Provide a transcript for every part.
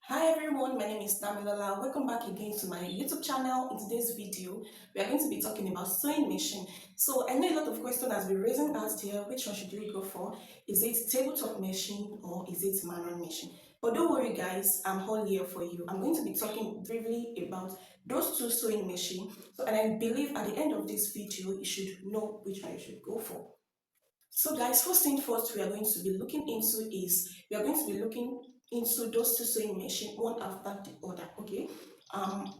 Hi everyone, my name is Namilola. Welcome back again to my YouTube channel. In today's video, we are going to be talking about sewing machine. So I know a lot of questions has been raising us here. Which one should we go for? Is it tabletop machine or is it manual machine? But don't worry guys, I'm all here for you. I'm going to be talking briefly about those two sewing machine. So and I believe at the end of this video, you should know which one you should go for. So guys, first thing first we are going to be looking into is we are going to be looking into those two sewing machine one after the other. Okay.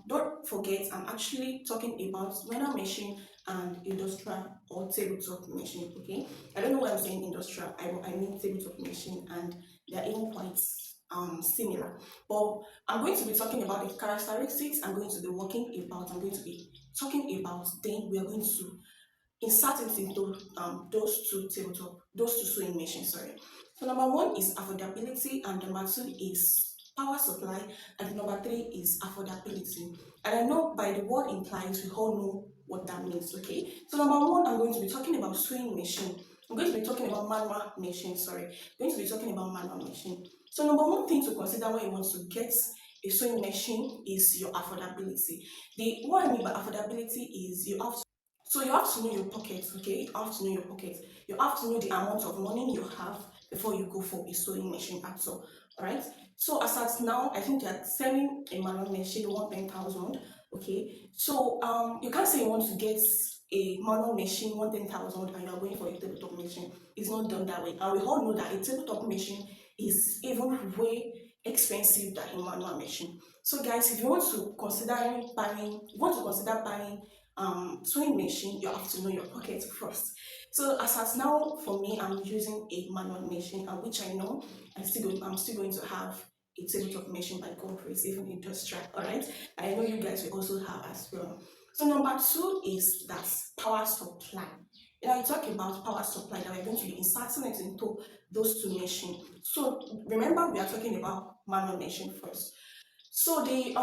Don't forget I'm actually talking about manual machine and industrial or tabletop machine. Okay. I don't know why I'm saying industrial. I mean tabletop machine and they are even quite similar. But I'm going to be talking about the characteristics. I'm going to be working about. I'm going to be talking about. Then we are going to insert it into those two sewing machines. Sorry. So number one is affordability, and number two is power supply, and number three is affordability. And I know by the word implies we all know what that means. Okay. So number one, I'm going to be talking about sewing machine. I'm going to be talking about manual machine. Sorry, I'm going to be talking about manual machine. So number one thing to consider when you want to get a sewing machine is your affordability. The what I mean by affordability is you have to know your pocket, okay? You have to know your pocket. You have to know the amount of money you have before you go for a sewing machine at all. Alright? So as at now, I think they're selling a manual machine 110,000. Okay. So you can't say you want to get a manual machine 110,000 and you're going for a tabletop machine. It's not done that way. And we all know that a tabletop machine is even way expensive than a manual machine. So guys, if you want to consider buying sewing machine, you have to know your pocket first. So as at now, for me, I'm using a manual machine, and which I know I'm still going to have a tabletop machine by God grace, even industrial. All right, I know you guys will also have as well. So number two is that power supply. I talk about power supply that we're going to be inserting it into those two machines. So remember, we are talking about manual machine first. So the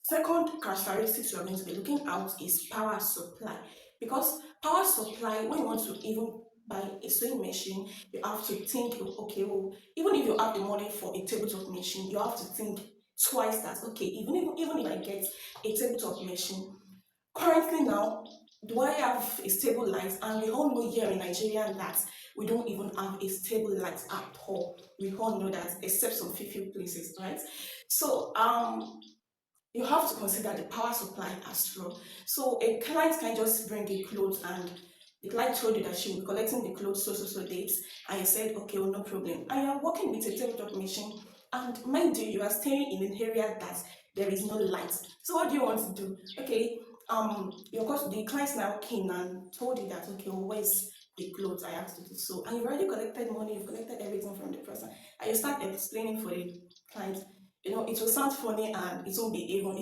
second characteristics we are going to be looking at is power supply, because power supply, when you want to even buy a sewing machine, you have to think, okay, well, even if you have the money for a tabletop machine, you have to think twice that, okay, even if I get a tabletop machine, currently now, do I have a stable light? And we all know here in Nigeria that we don't even have a stable light at all. We all know that, except some few places, right? So you have to consider the power supply as well. So a client can just bring a clothes, and the client told you that she will be collecting the clothes so dates, and you said okay, well, no problem. And you are working with a tabletop machine, and mind you, you are staying in an area that there is no light. So what do you want to do? Okay, of course the client now came and told you that okay, well, where's the clothes I asked you to sew, and you've already collected money, you've collected everything from the person, and you start explaining for the client. It will sound funny and it won't be even.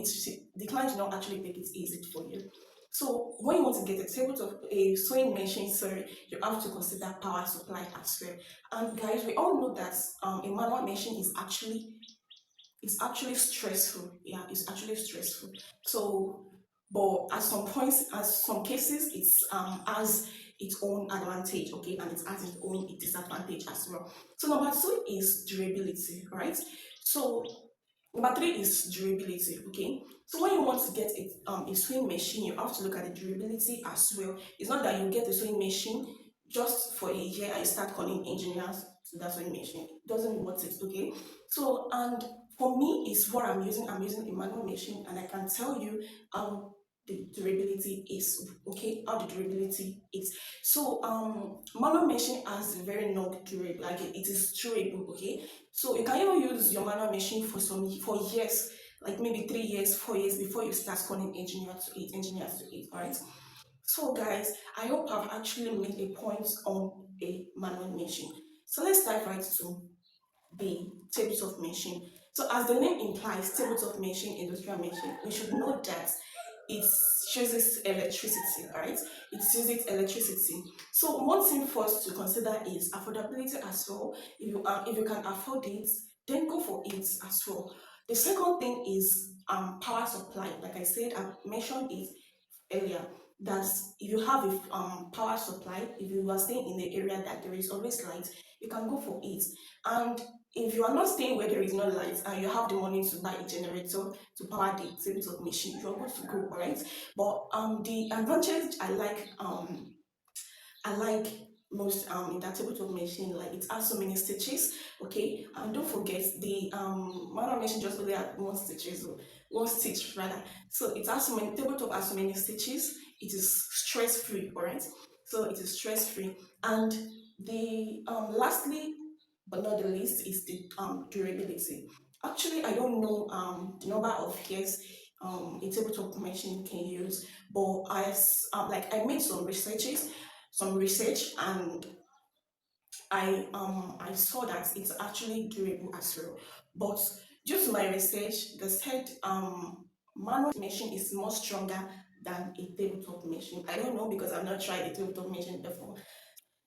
The client will not actually take it easy for you. So when you want to get a tabletop, a sewing machine, sorry, you have to consider power supply as well. And guys, we all know that a manual machine is actually stressful. Yeah, it's actually stressful. So, but at some points, at some cases, it's has its own advantage, okay, and it has its own disadvantage as well. So number two is durability, right? So number three is durability, okay? So when you want to get a sewing machine, you have to look at the durability as well. It's not that you get a sewing machine just for a year and you start calling engineers to that sewing machine. It doesn't worth it, okay? So, and for me, is what I'm using. I'm using a manual machine, and I can tell you how the durability is, okay? How the durability is. So, manual machine has a very long durable, like it is durable, okay? So you can even use your manual machine for years, like maybe 3 years, 4 years before you start calling engineers to it, alright? So guys, I hope I've actually made a point on a manual machine. So let's dive right to the tabletop machine. So as the name implies, tabletop machine, industrial machine, we should know that it uses electricity, right? It uses electricity. So one thing first to consider is affordability as well. If you can afford it, then go for it as well. The second thing is power supply. Like I said, I mentioned it earlier, that if you have a power supply, if you are staying in the area that there is always light, you can go for it. And if you are not staying where there is no light and you have the money to buy a generator to power the tabletop machine, you are good to go, alright? But the advantage I like most in that tabletop machine, like it has so many stitches, okay? And don't forget the manual machine just only have one stitches, or one stitch rather. So it has so many tabletop has so many stitches. It is stress free, alright? So it is stress free. And the lastly but not the least is the durability. Actually, I don't know the number of years a tabletop machine can use, but I made some research, and I saw that it's actually durable as well. But due to my research, they said manual machine is more stronger than a tabletop machine. I don't know because I've not tried a tabletop machine before.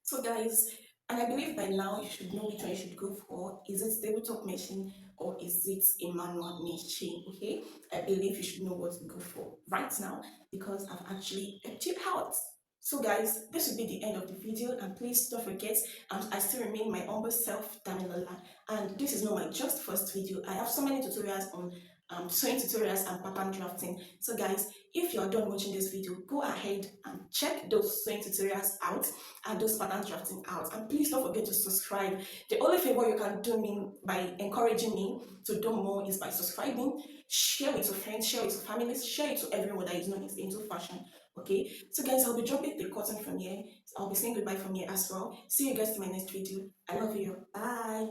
So guys, and I believe by now you should know which one you should go for. Is it tabletop machine or is it a manual machine? Okay, I believe you should know what to go for right now because I've actually checked it out. So guys, this will be the end of the video, and please don't forget, I still remain my humble self, Damilola, and this is not my just first video. I have so many tutorials on sewing tutorials and pattern drafting. So guys, if you're done watching this video, go ahead and check those sewing tutorials out and those pattern drafting out, and please don't forget to subscribe. The only favor you can do me by encouraging me to do more is by subscribing. Share it to friends, share it to families, share it to everyone that is known is into fashion. Okay, so guys, I'll be dropping the curtain from here. I'll be saying goodbye from here as well. See you guys in my next video. I love you. Bye.